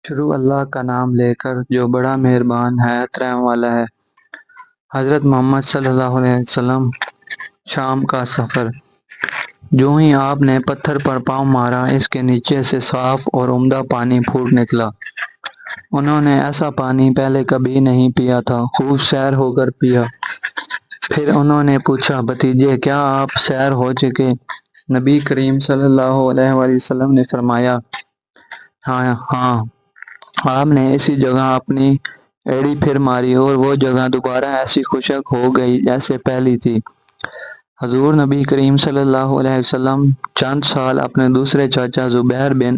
شروع اللہ کا نام لے کر جو بڑا مہربان ہے رحم والا ہے۔ حضرت محمد صلی اللہ علیہ وسلم۔ شام کا سفر۔ جو ہی آپ نے پتھر پر پاؤں مارا اس کے نیچے سے صاف اور عمدہ پانی پھوٹ نکلا۔ انہوں نے ایسا پانی پہلے کبھی نہیں پیا تھا، خوب سیر ہو کر پیا۔ پھر انہوں نے پوچھا، بھتیجے کیا آپ سیر ہو چکے؟ نبی کریم صلی اللہ علیہ وسلم نے فرمایا، ہاں۔ آپ نے اسی جگہ اپنی ایڑی پھر ماری اور وہ جگہ دوبارہ ایسی خشک ہو گئی جیسے پہلی تھی۔ حضور نبی کریم صلی اللہ علیہ وسلم چند سال اپنے دوسرے چاچا زبیر بن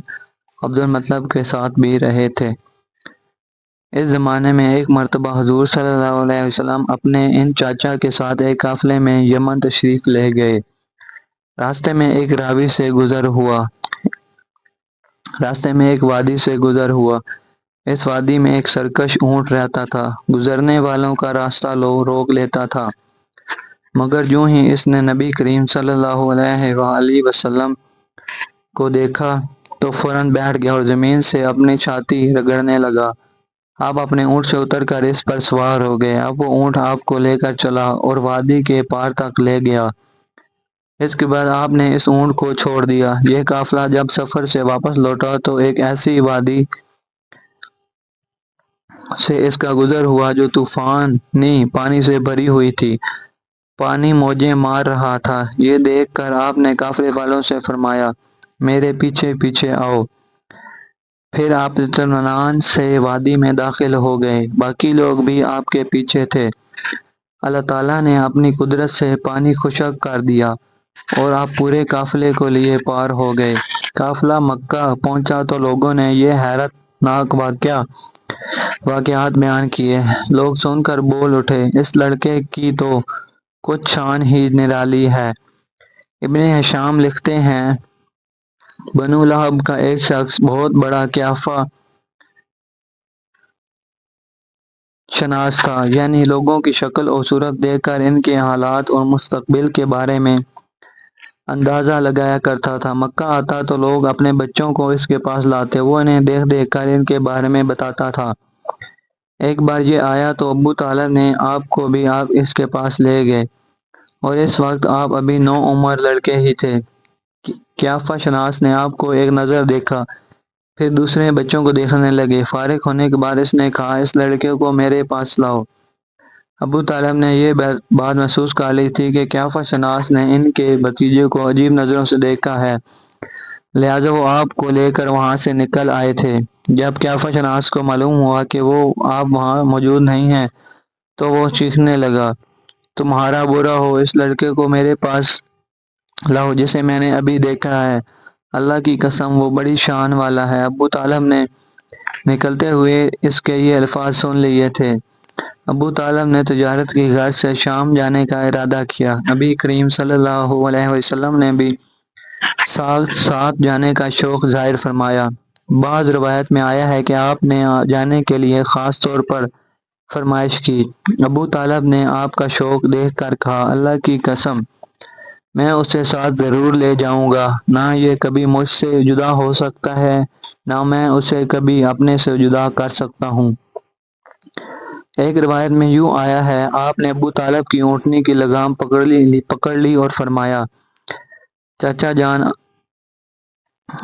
عبد المطلب کے ساتھ بھی رہے تھے۔ اس زمانے میں ایک مرتبہ حضور صلی اللہ علیہ وسلم اپنے ان چاچا کے ساتھ ایک قافلے میں یمن تشریف لے گئے۔ راستے میں ایک وادی سے گزر ہوا۔ اس وادی میں ایک سرکش اونٹ رہتا تھا، گزرنے والوں کا راستہ روک لیتا تھا، مگر جو ہی اس نے نبی کریم صلی اللہ علیہ وآلہ وسلم کو دیکھا تو فوراً بیٹھ گیا اور زمین سے اپنی چھاتی رگڑنے لگا۔ آپ اپنے اونٹ سے اتر کر اس پر سوار ہو گئے۔ اب وہ اونٹ آپ کو لے کر چلا اور وادی کے پار تک لے گیا۔ اس کے بعد آپ نے اس اونٹ کو چھوڑ دیا۔ یہ قافلہ جب سفر سے واپس لوٹا تو ایک ایسی وادی سے اس کا گزر ہوا جو طوفانی پانی سے بھری ہوئی تھی۔ پانی موجیں مار رہا تھا۔ یہ دیکھ کر آپ نے قافلے والوں سے فرمایا، میرے پیچھے پیچھے آؤ۔ پھر آپ اطمینان سے وادی میں داخل ہو گئے۔ باقی لوگ بھی آپ کے پیچھے تھے۔ اللہ تعالیٰ نے اپنی قدرت سے پانی خشک کر دیا اور آپ پورے قافلے کو لیے پار ہو گئے۔ قافلہ مکہ پہنچا تو لوگوں نے یہ حیرت ناک واقعات بیان کیے۔ لوگ سن کر بول اٹھے، اس لڑکے کی تو کچھ شان ہی نرالی ہے۔ ابن ہشام لکھتے ہیں، بنو لہب کا ایک شخص بہت بڑا قیافہ شناس تھا، یعنی لوگوں کی شکل اور صورت دیکھ کر ان کے حالات اور مستقبل کے بارے میں اندازہ لگایا کرتا تھا۔ مکہ آتا تو لوگ اپنے بچوں کو اس کے پاس لاتے، وہ انہیں دیکھ کر ان کے بارے میں بتاتا تھا۔ ایک بار یہ آیا تو ابو طالب نے آپ کو بھی اس کے پاس لے گئے اور اس وقت آپ ابھی نوعمر لڑکے ہی تھے۔ قیافہ شناس نے آپ کو ایک نظر دیکھا، پھر دوسرے بچوں کو دیکھنے لگے۔ فارغ ہونے کے بعد اس نے کہا، اس لڑکے کو میرے پاس لاؤ۔ ابو طالب نے یہ بات محسوس کر لی تھی کہ قیافہ شناس نے ان کے بھتیجے کو عجیب نظروں سے دیکھا ہے، لہٰذا وہ آپ کو لے کر وہاں سے نکل آئے تھے۔ جب قیافہ شناس کو معلوم ہوا کہ آپ وہاں موجود نہیں ہیں تو وہ چیخنے لگا، تمہارا برا ہو، اس لڑکے کو میرے پاس لاؤ جسے میں نے ابھی دیکھا ہے۔ اللہ کی قسم وہ بڑی شان والا ہے۔ ابو طالب نے نکلتے ہوئے اس کے یہ الفاظ سن لیے تھے۔ ابو طالب نے تجارت کی غرض سے شام جانے کا ارادہ کیا۔ نبی کریم صلی اللہ علیہ وسلم نے بھی ساتھ جانے کا شوق ظاہر فرمایا۔ بعض روایت میں آیا ہے کہ آپ نے جانے کے لیے خاص طور پر فرمائش کی۔ ابو طالب نے آپ کا شوق دیکھ کر کہا، اللہ کی قسم میں اسے ساتھ ضرور لے جاؤں گا، نہ یہ کبھی مجھ سے جدا ہو سکتا ہے نہ میں اسے کبھی اپنے سے جدا کر سکتا ہوں۔ ایک روایت میں یوں آیا ہے، آپ نے ابو طالب کی اونٹنی کی لگام پکڑ لی اور فرمایا، چاچا جان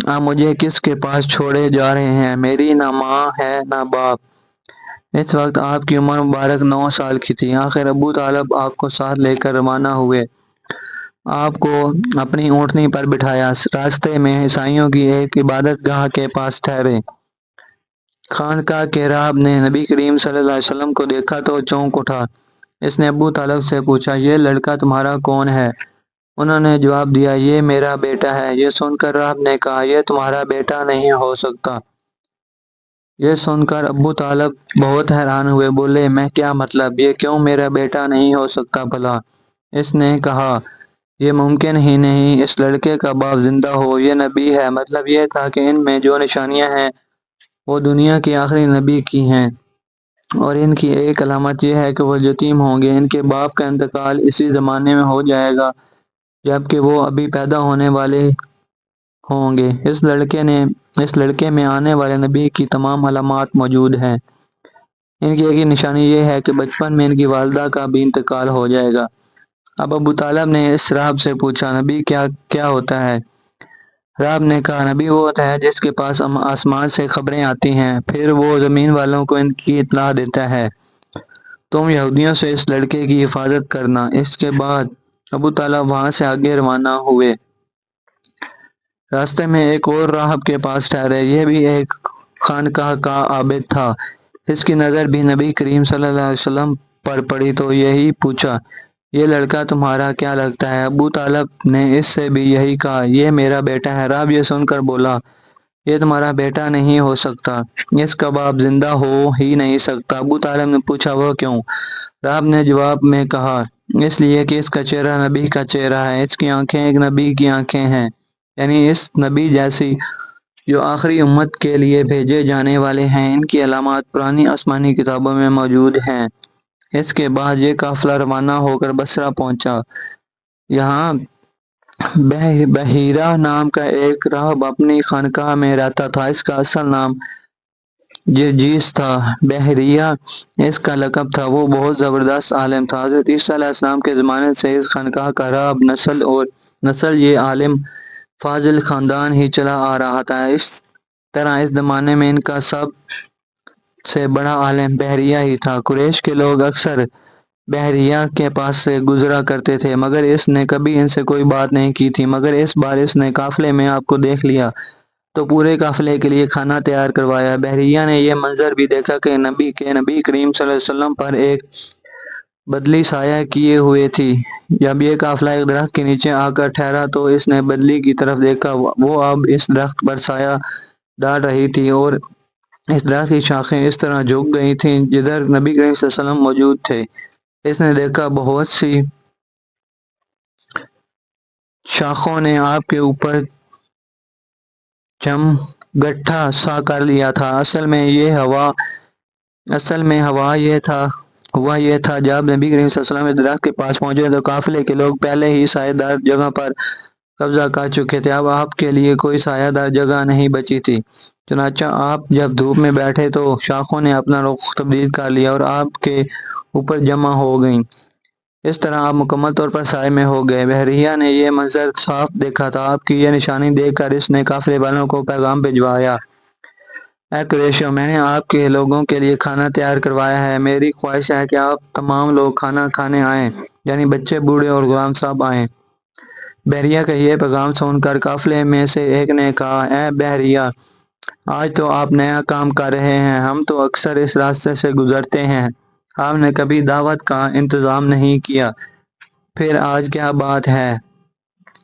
آپ مجھے کس کے پاس چھوڑے جا رہے ہیں؟ میری نہ ماں ہے نہ باپ۔ اس وقت آپ کی عمر مبارک 9 سال کی تھی۔ آخر ابو طالب آپ کو ساتھ لے کر روانہ ہوئے، آپ کو اپنی اونٹنی پر بٹھایا، راستے میں عیسائیوں کی ایک عبادت گاہ کے پاس ٹھہرے۔ خانقاہ کے راہب نے نبی کریم صلی اللہ علیہ وسلم کو دیکھا تو چونک اٹھا۔ اس نے ابو طالب سے پوچھا، یہ لڑکا تمہارا کون ہے؟ انہوں نے جواب دیا، یہ میرا بیٹا ہے۔ یہ سن کر راہب نے کہا، یہ تمہارا بیٹا نہیں ہو سکتا۔ یہ سن کر ابو طالب بہت حیران ہوئے، بولے، میں کیا مطلب، یہ کیوں میرا بیٹا نہیں ہو سکتا بھلا؟ اس نے کہا، یہ ممکن ہی نہیں، اس لڑکے کا باپ زندہ ہو، یہ نبی ہے۔ مطلب یہ تھا کہ ان میں جو نشانیاں ہیں وہ دنیا کے آخری نبی کی ہیں، اور ان کی ایک علامت یہ ہے کہ وہ یتیم ہوں گے، ان کے باپ کا انتقال اسی زمانے میں ہو جائے گا جبکہ وہ ابھی پیدا ہونے والے ہوں گے۔ اس لڑکے میں آنے والے نبی کی تمام علامات موجود ہیں۔ ان کی ایک ہی نشانی یہ ہے کہ بچپن میں ان کی والدہ کا بھی انتقال ہو جائے گا۔ اب ابو طالب نے اس راہب سے پوچھا، نبی کیا ہوتا ہے؟ راہب نے کہا، نبی وہ ہوتا ہے جس کے پاس آسمان سے خبریں آتی ہیں، پھر وہ زمین والوں کو ان کی اطلاع دیتا ہے۔ تم یہودیوں سے اس لڑکے کی حفاظت کرنا۔ اس کے بعد ابو طالب وہاں سے آگے روانہ ہوئے۔ راستے میں ایک اور راہب کے پاس ٹھہرے۔ یہ بھی ایک خانقاہ کا عابد تھا۔ اس کی نظر بھی نبی کریم صلی اللہ علیہ وسلم پر پڑی تو یہی پوچھا، یہ لڑکا تمہارا کیا لگتا ہے؟ ابو طالب نے اس سے بھی یہی کہا، یہ میرا بیٹا ہے۔ راہب یہ سن کر بولا، یہ تمہارا بیٹا نہیں ہو سکتا، اس کا باپ زندہ ہو ہی نہیں سکتا۔ ابو طالب نے پوچھا، وہ کیوں؟ راہب نے جواب میں کہا، اس لیے کہ اس کا چہرہ نبی کا چہرہ ہے، اس کی آنکھیں ایک نبی کی آنکھیں ہیں، یعنی اس نبی جیسی جو آخری امت کے لیے بھیجے جانے والے ہیں۔ ان کی علامات پرانی آسمانی کتابوں میں موجود ہیں۔ اس کے بعد یہ قافلہ روانہ ہو کر بصرہ پہنچا۔ یہاں بحیرہ نام کا ایک راہب اپنی خانقاہ میں رہتا تھا۔ اس کا اصل نام جرجیس تھا، بحیرہ اس کا لقب تھا۔ وہ بہت زبردست عالم تھا۔ حضرت عیسیٰ علیہ السلام کے زمانے سے اس خانقاہ کا راہب نسل یہ عالم فاضل خاندان ہی چلا آ رہا تھا۔ اس طرح اس زمانے میں ان کا سب سے بڑا عالم بحیرہ ہی تھا۔ قریش کے لوگ اکثر بحیرہ کے پاس سے گزرا کرتے تھے، مگر اس نے کبھی ان سے کوئی بات نہیں کی تھی۔ مگر اس بار اس نے قافلے میں آپ کو دیکھ لیا تو پورے قافلے کے لیے کھانا تیار کروایا۔ بحیرہ نے یہ منظر بھی دیکھا کہ نبی کریم صلی اللہ علیہ وسلم پر ایک بدلی سایہ کیے ہوئے تھی۔ جب یہ قافلہ ایک درخت کے نیچے آ کر ٹھہرا تو اس نے بدلی کی طرف دیکھا، وہ اب اس درخت پر سایہ ڈال رہی تھی اور اس درخت کی شاخیں اس طرح جھک گئی تھیں جدھر نبی کریم صلی اللہ علیہ وسلم موجود تھے۔ اس نے دیکھا بہت سی شاخوں نے آپ کے اوپر چمگٹھا سا کر لیا تھا۔ اصل میں ہوا یہ تھا جب نبی کریم صلی اللہ علیہ وسلم اس درخت کے پاس پہنچے تو قافلے کے لوگ پہلے ہی سایہ دار جگہ پر قبضہ کر چکے تھے۔ اب آپ کے لیے کوئی سایہ دار جگہ نہیں بچی تھی۔ چنانچہ آپ جب دھوپ میں بیٹھے تو شاخوں نے اپنا رخ تبدیل کر لیا اور آپ کے اوپر جمع ہو گئیں۔ اس طرح آپ مکمل طور پر سائے میں ہو گئے۔ بحیرہ نے یہ منظر صاف دیکھا تھا۔ آپ کی یہ نشانی دیکھ کر اس نے قافلے والوں کو پیغام بھجوایا، اے قریشیو، میں نے آپ کے لوگوں کے لیے کھانا تیار کروایا ہے۔ میری خواہش ہے کہ آپ تمام لوگ کھانا کھانے آئیں، یعنی بچے، بوڑھے اور غلام سب آئیں۔ بحیرہ کا یہ پیغام سن کر قافلے میں سے ایک نے کہا، اے بحیرہ، آج تو آپ نیا کام کر رہے ہیں، ہم تو اکثر اس راستے سے گزرتے ہیں، آپ نے کبھی دعوت کا انتظام نہیں کیا، پھر آج کیا بات ہے؟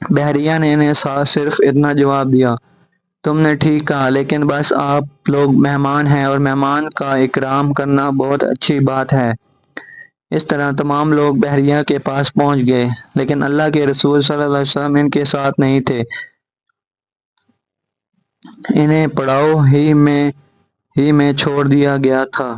بحیرہ نے انہیں صرف اتنا جواب دیا، تم نے ٹھیک کہا، لیکن بس آپ لوگ مہمان ہیں اور مہمان کا اکرام کرنا بہت اچھی بات ہے۔ اس طرح تمام لوگ بحیرہ کے پاس پہنچ گئے، لیکن اللہ کے رسول صلی اللہ علیہ وسلم ان کے ساتھ نہیں تھے۔ انہیں پڑاؤ ہی میں چھوڑ دیا گیا تھا۔